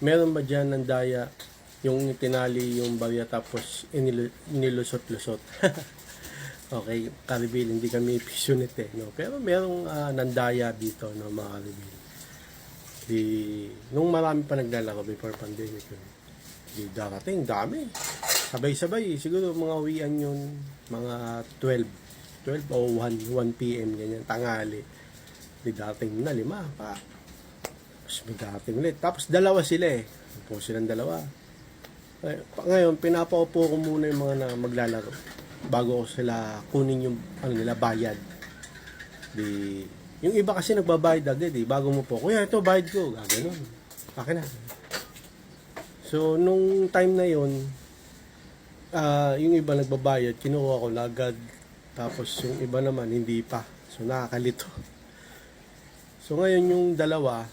Meron ba dyan ng daya yung tinali yung barya tapos inilusot-lusot? Okay, Karibil, hindi kami passionate no? Pero merong nandaya dito, no, mga Karibil. Nung marami pa naglalaro before pandemic yun, darating, dami. Sabay-sabay, siguro mga uwian yun, mga 12 o 1 p.m. ganyan, tangali. Dating na 5 pa. Tapos may dating ulit. Tapos dalawa sila eh. Po silang dalawa. Ngayon, pinapaupo ko muna yung mga na maglalaro bago ko sila kunin yung nila bayad. Yung iba kasi nagbabayad agad eh. Bago mo po, kuya ito bayad ko. Gano'n. Akin na. So, nung time na yun, yung iba nagbabayad, kinuha ko lagad. Tapos yung iba naman, hindi pa. So, nakakalito. So, ngayon yung dalawa,